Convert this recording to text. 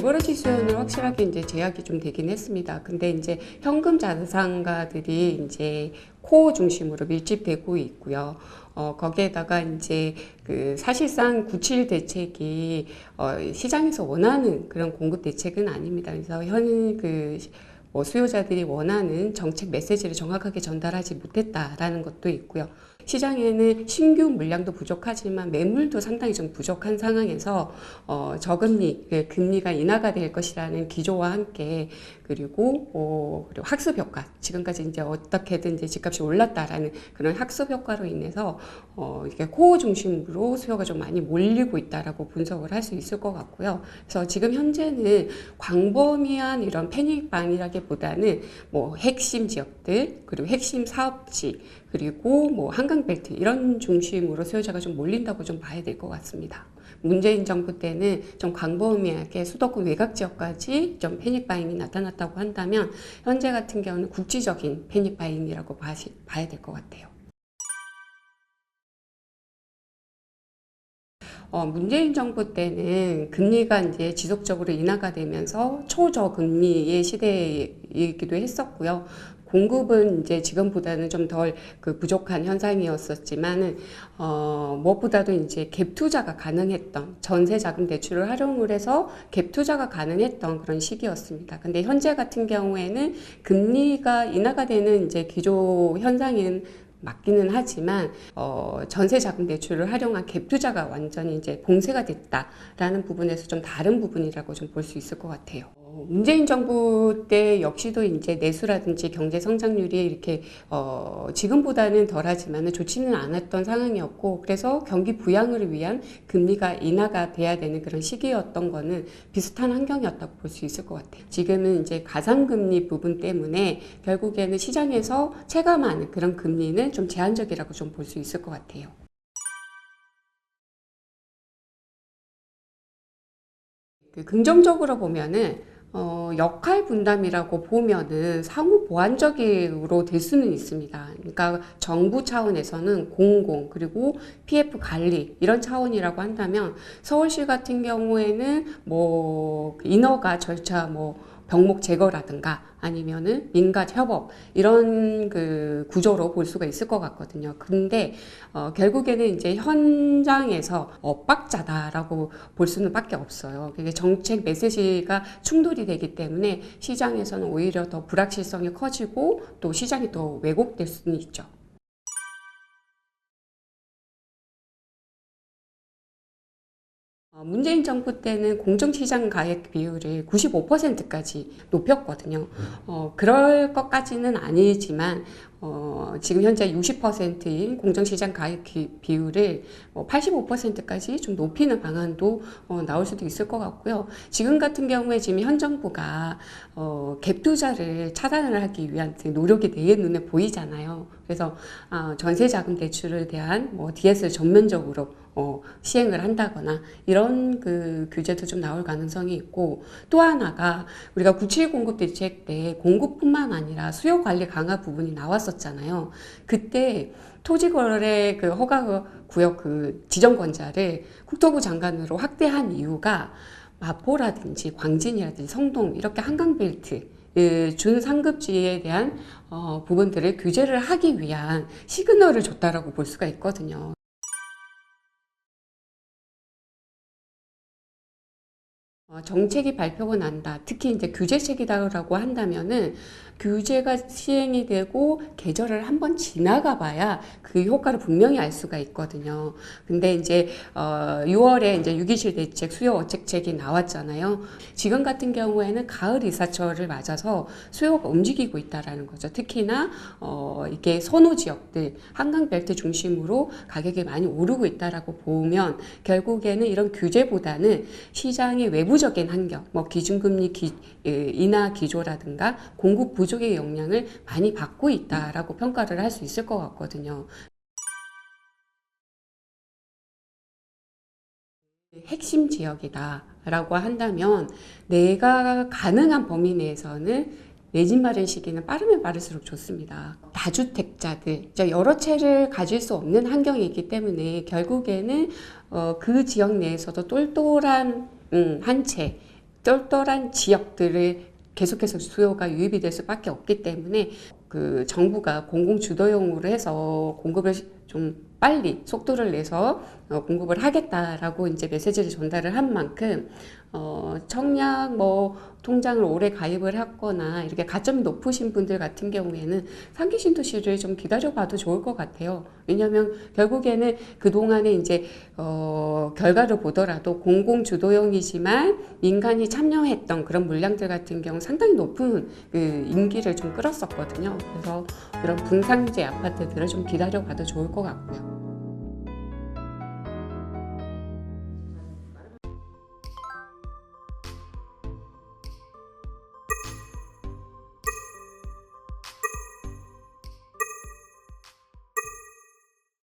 레버리지 수요는 확실하게 이제 제약이 좀 되긴 했습니다. 근데 이제 현금 자산가들이 이제 코어 중심으로 밀집되고 있고요. 거기에다가 이제 그 사실상 97 대책이 시장에서 원하는 그런 공급 대책은 아닙니다. 그래서 수요자들이 원하는 정책 메시지를 정확하게 전달하지 못했다라는 것도 있고요. 시장에는 신규 물량도 부족하지만 매물도 상당히 좀 부족한 상황에서 저금리, 금리가 인하가 될 것이라는 기조와 함께 그리고 학습 효과, 지금까지 이제 어떻게든 이제 집값이 올랐다라는 그런 학습 효과로 인해서 이게 코어 중심으로 수요가 좀 많이 몰리고 있다라고 분석을 할 수 있을 것 같고요. 그래서 지금 현재는 광범위한 이런 패닉방이라기보다는 뭐 핵심 지역들 그리고 핵심 사업지 그리고 뭐 한강벨트 이런 중심으로 수요자가 좀 몰린다고 좀 봐야 될 것 같습니다. 문재인 정부 때는 좀 광범위하게 수도권 외곽 지역까지 좀 패닉바잉이 나타났다고 한다면 현재 같은 경우는 국지적인 패닉바잉이라고 봐야 될 것 같아요. 문재인 정부 때는 금리가 이제 지속적으로 인하가 되면서 초저금리의 시대이기도 했었고요. 공급은 이제 지금보다는 좀 덜 부족한 현상이었었지만은, 무엇보다도 이제 갭 투자가 가능했던, 전세 자금 대출을 활용을 해서 갭 투자가 가능했던 그런 시기였습니다. 근데 현재 같은 경우에는 금리가 인하가 되는 이제 기조 현상인 맞기는 하지만 전세 자금 대출을 활용한 갭 투자가 완전히 이제 봉쇄가 됐다라는 부분에서 좀 다른 부분이라고 좀 볼 수 있을 것 같아요. 문재인 정부 때 역시도 이제 내수라든지 경제 성장률이 이렇게 지금보다는 덜하지만 좋지는 않았던 상황이었고, 그래서 경기 부양을 위한 금리가 인하가 돼야 되는 그런 시기였던 거는 비슷한 환경이었다고 볼 수 있을 것 같아요. 지금은 이제 가상금리 부분 때문에 결국에는 시장에서 체감하는 그런 금리는 좀 제한적이라고 좀 볼 수 있을 것 같아요. 긍정적으로 보면은 역할 분담이라고 보면은 상호 보완적으로 될 수는 있습니다. 그러니까 정부 차원에서는 공공 그리고 PF 관리 이런 차원이라고 한다면 서울시 같은 경우에는 뭐 인허가 절차 병목 제거라든가 아니면은 민간 협업 이런 구조로 볼 수가 있을 것 같거든요. 근데 결국에는 이제 현장에서 엇박자다라고 볼 수는 밖에 없어요. 그게 정책 메시지가 충돌이 되기 때문에 시장에서는 오히려 더 불확실성이 커지고 또 시장이 더 왜곡될 수는 있죠. 문재인 정부 때는 공정시장 가액 비율을 95%까지 높였거든요. 그럴 것까지는 아니지만, 지금 현재 60%인 공정시장 가액 비율을 85%까지 좀 높이는 방안도 나올 수도 있을 것 같고요. 지금 같은 경우에 지금 현 정부가 갭 투자를 차단을 하기 위한 노력이 되게 눈에 보이잖아요. 그래서 전세 자금 대출에 대한 DS를 전면적으로 시행을 한다거나 이런 규제도 좀 나올 가능성이 있고, 또 하나가 우리가 97 공급 대책 때 공급뿐만 아니라 수요 관리 강화 부분이 나왔었잖아요. 그때 토지거래 허가 구역 지정권자를 국토부 장관으로 확대한 이유가 마포라든지 광진이라든지 성동 이렇게 한강벨트 준상급지에 대한 부분들을 규제를 하기 위한 시그널을 줬다라고 볼 수가 있거든요. 정책이 발표가 난다. 특히 이제 규제책이다라고 한다면은 규제가 시행이 되고 계절을 한번 지나가 봐야 그 효과를 분명히 알 수가 있거든요. 근데 이제 6월에 이제 6.27 대책 수요 어책책이 나왔잖아요. 지금 같은 경우에는 가을 이사철을 맞아서 수요가 움직이고 있다라는 거죠. 특히나 이게 선호 지역들 한강벨트 중심으로 가격이 많이 오르고 있다라고 보면 결국에는 이런 규제보다는 시장의 외부적인 환경, 기준금리 인하 기조라든가 공급 부족의 영향을 많이 받고 있다라고 평가를 할 수 있을 것 같거든요. 핵심 지역이다라고 한다면 내가 가능한 범위 내에서는 내 집 마련 시기는 빠르면 빠를수록 좋습니다. 다주택자들, 여러 채를 가질 수 없는 환경이기 때문에 결국에는 그 지역 내에서도 똘똘한 한 채, 똘똘한 지역들을 계속해서 수요가 유입이 될 수밖에 없기 때문에 그 정부가 공공 주도형으로 해서 공급을 좀 빨리 속도를 내서 공급을 하겠다라고 이제 메시지를 전달을 한 만큼 청약 뭐 통장을 오래 가입을 했거나 이렇게 가점이 높으신 분들 같은 경우에는 상기 신도시를 좀 기다려봐도 좋을 것 같아요. 왜냐하면 결국에는 그 동안에 이제 결과를 보더라도 공공 주도형이지만 민간이 참여했던 그런 물량들 같은 경우 상당히 높은 그 인기를 좀 끌었었거든요. 그래서 그런 분상제 아파트들을 좀 기다려봐도 좋을 것 같고요.